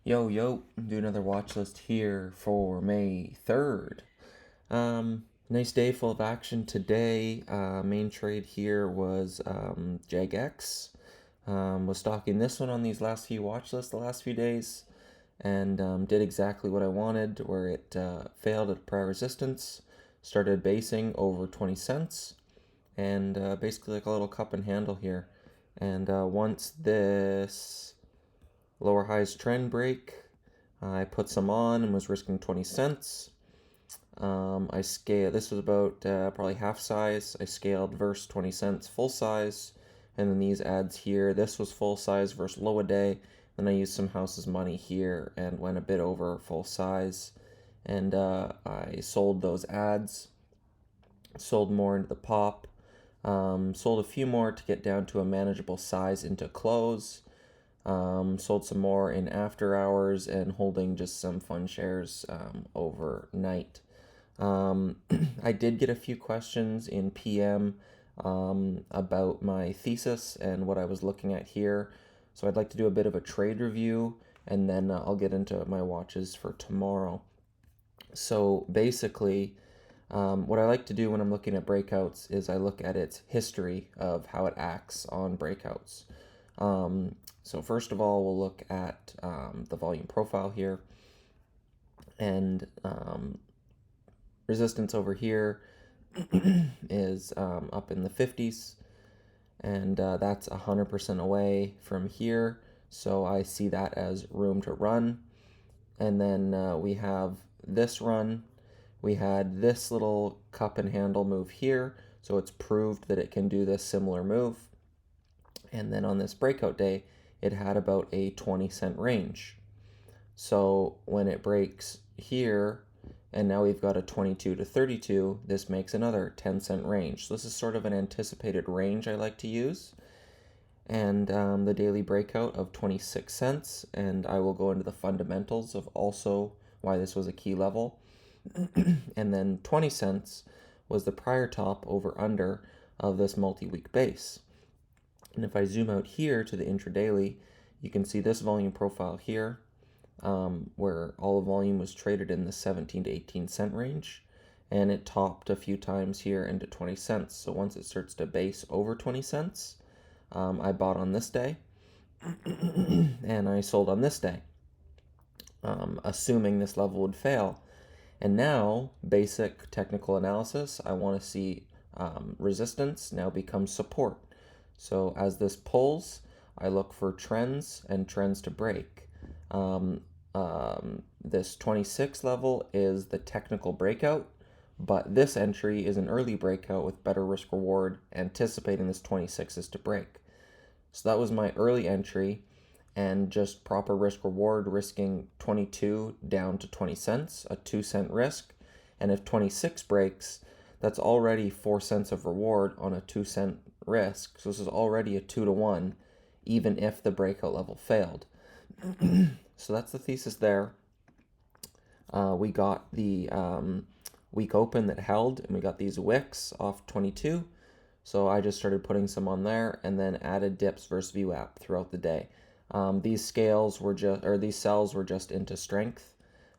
Yo, do another watch list here for May 3rd. Nice day full of action today. Main trade here was Jagx. Was stocking this one on these last few watch lists the last few days and did exactly what I wanted, where it failed at prior resistance, started basing over 20 cents, and basically like a little cup and handle here. And once this lower highs trend break, I put some on and was risking 20 cents. I scaled, this was about probably half size. I scaled versus 20 cents full size. And then these ads here, this was full size versus low a day. Then I used some house's money here and went a bit over full size. And I sold those ads, sold more into the pop, sold a few more to get down to a manageable size into close. Sold some more in after hours and holding just some fun shares overnight. I did get a few questions in PM about my thesis and what I was looking at here. So I'd like to do a bit of a trade review and then I'll get into my watches for tomorrow. So basically, what I like to do when I'm looking at breakouts is I look at its history of how it acts on breakouts. So first of all, we'll look at the volume profile here, and resistance over here is up in the 50s, and that's 100% away from here, so I see that as room to run. And then we have this run. We had this little cup and handle move here, so it's proved that it can do this similar move. And then on this breakout day, it had about a 20-cent range. So when it breaks here, and now we've got a 22 to 32, this makes another 10-cent range. So this is sort of an anticipated range I like to use. And the daily breakout of 26 cents, and I will go into the fundamentals of also why this was a key level. And then 20 cents was the prior top over under of this multi-week base. And if I zoom out here to the intradaily, you can see this volume profile here, where all the volume was traded in the 17 to 18 cent range, and it topped a few times here into 20 cents. So once it starts to base over 20 cents, I bought on this day, and I sold on this day, assuming this level would fail. And now, basic technical analysis, I want to see resistance now becomes support. So as this pulls, I look for trends and trends to break. This 26 level is the technical breakout, but this entry is an early breakout with better risk reward, anticipating this 26 is to break. So that was my early entry, and just proper risk reward, risking 22 down to 20 cents, a 2-cent risk. And if 26 breaks, that's already 4 cents of reward on a 2-cent risk. So this is already a 2 to 1, even if the breakout level failed. So that's the thesis there. We got the week open that held, and we got these wicks off 22. So I just started putting some on there and then added dips versus VWAP throughout the day. These scales were just, or these cells were just into strength,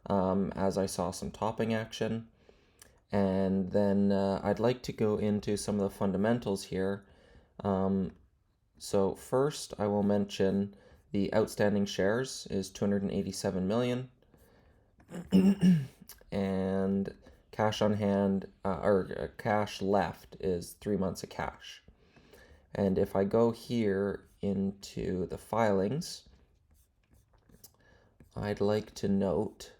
as I saw some topping action. And then I'd like to go into some of the fundamentals here. So first I will mention the outstanding shares is 287 million. And cash on hand, or cash left is 3 months of cash. And if I go here into the filings, I'd like to note,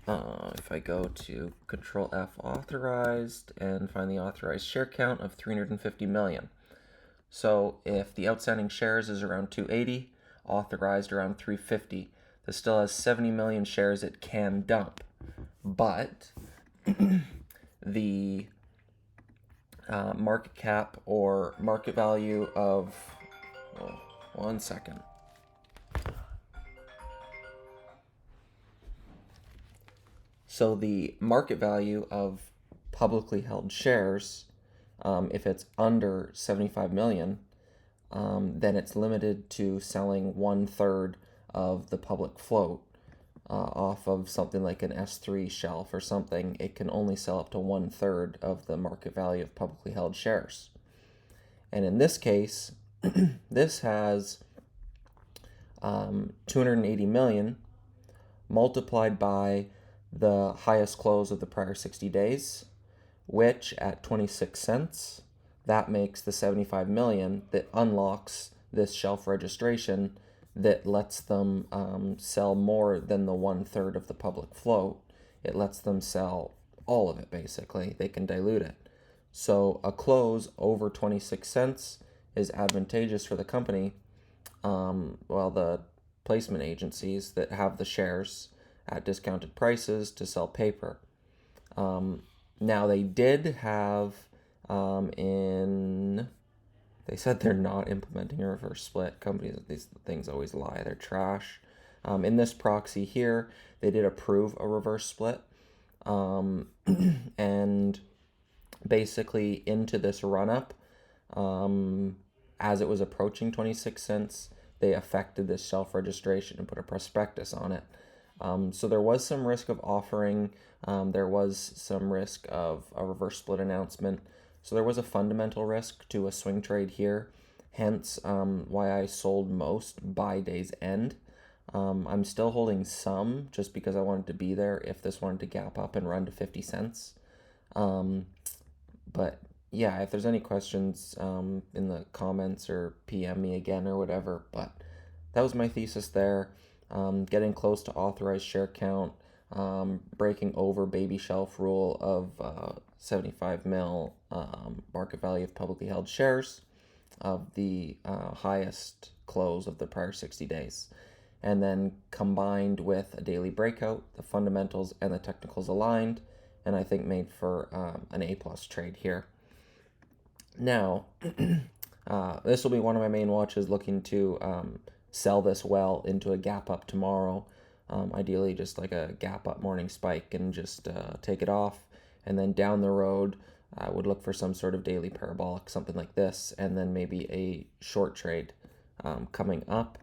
if I go to Control F authorized and find the authorized share count of 350 million. So if the outstanding shares is around 280, authorized around 350, this still has 70 million shares it can dump. But the market cap or market value of, oh, 1 second. So the market value of publicly held shares, if it's under 75 million, then it's limited to selling 1/3 of the public float off of something like an S3 shelf or something, it can only sell up to 1/3 of the market value of publicly held shares. And in this case, this has 280 million multiplied by the highest close of the prior 60 days, which at 26 cents, that makes the 75 million that unlocks this shelf registration that lets them sell more than the 1/3 of the public float. It lets them sell all of it, basically. They can dilute it. So a close over 26 cents is advantageous for the company, while the placement agencies that have the shares at discounted prices to sell paper. Now they did have they said they're not implementing a reverse split. Companies, these things always lie. They're trash. In this proxy here, they did approve a reverse split. And basically into this run-up, as it was approaching 26 cents, they affected this shelf registration and put a prospectus on it. So there was some risk of offering. There was some risk of a reverse split announcement. So there was a fundamental risk to a swing trade here, hence why I sold most by day's end. I'm still holding some just because I wanted to be there if this wanted to gap up and run to 50 cents. But yeah, if there's any questions in the comments or PM me again or whatever, but that was my thesis there. Getting close to authorized share count, breaking over baby shelf rule of 75 mil market value of publicly held shares of the highest close of the prior 60 days. And then combined with a daily breakout, the fundamentals and the technicals aligned, and I think made for an A+ trade here. Now, this will be one of my main watches, looking to sell this well into a gap up tomorrow. Ideally just like a gap up morning spike and just take it off. And then down the road, I would look for some sort of daily parabolic, something like this, and then maybe a short trade coming up.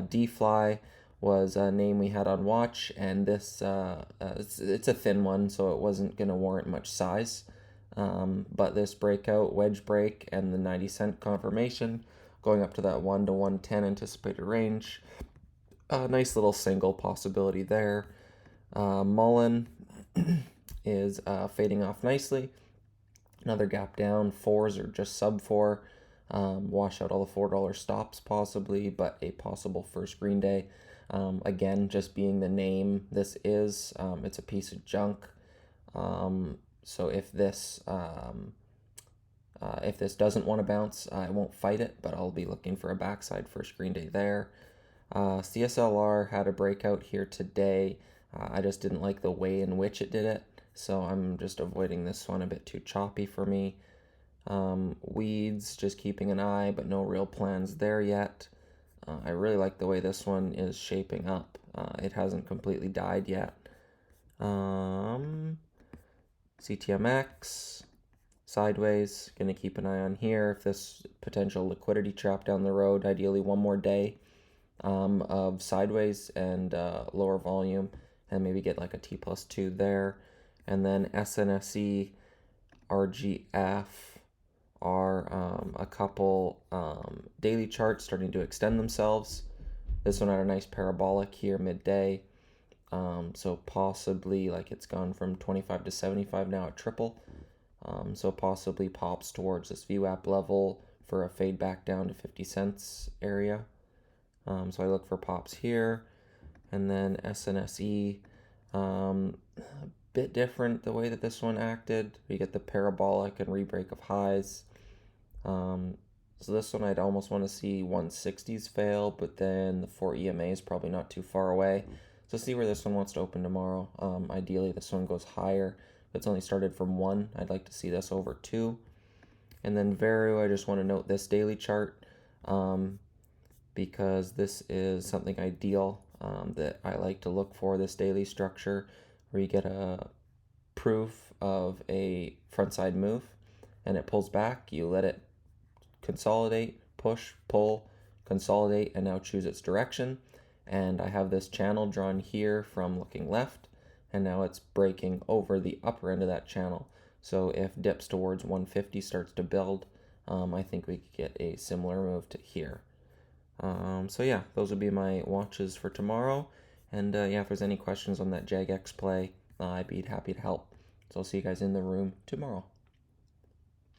D-Fly was a name we had on watch, and this it's a thin one, so it wasn't going to warrant much size. But this breakout, wedge break, and the 90-cent confirmation going up to that 1 to 110 anticipated range. Nice little single possibility there. Mullen is fading off nicely. Another gap down. Fours are just sub 4. Wash out all the $4 stops possibly, but a possible first green day. Again, just being the name this is, it's a piece of junk. So if this doesn't want to bounce, I won't fight it, but I'll be looking for a backside first green day there. CSLR had a breakout here today. I just didn't like the way in which it did it, so I'm just avoiding this one, a bit too choppy for me. Weeds, just keeping an eye, but no real plans there yet. I really like the way this one is shaping up. It hasn't completely died yet. CTMX, sideways, gonna keep an eye on here. If this potential liquidity trap down the road, ideally one more day of sideways and lower volume, and maybe get like a T+2 there. And then SNSE, RGF are a couple daily charts starting to extend themselves. This one had a nice parabolic here midday. So possibly like it's gone from 25 to 75 now at triple. So possibly pops towards this VWAP level for a fade back down to 50 cents area. So I look for pops here. And then SNSE, a bit different the way that this one acted. We get the parabolic and rebreak of highs. So this one I'd almost want to see 160s fail, but then the 4 EMA is probably not too far away. So see where this one wants to open tomorrow. Ideally this one goes higher. It's only started from 1. I'd like to see this over 2. And then Veru, I just want to note this daily chart because this is something ideal that I like to look for, this daily structure where you get a proof of a frontside move and it pulls back. You let it consolidate, push, pull, consolidate, and now choose its direction. and I have this channel drawn here from looking left, and now it's breaking over the upper end of that channel. So if dips towards 150 starts to build, I think we could get a similar move to here. So yeah, those would be my watches for tomorrow. And yeah, if there's any questions on that Jagx play, I'd be happy to help. So I'll see you guys in the room tomorrow.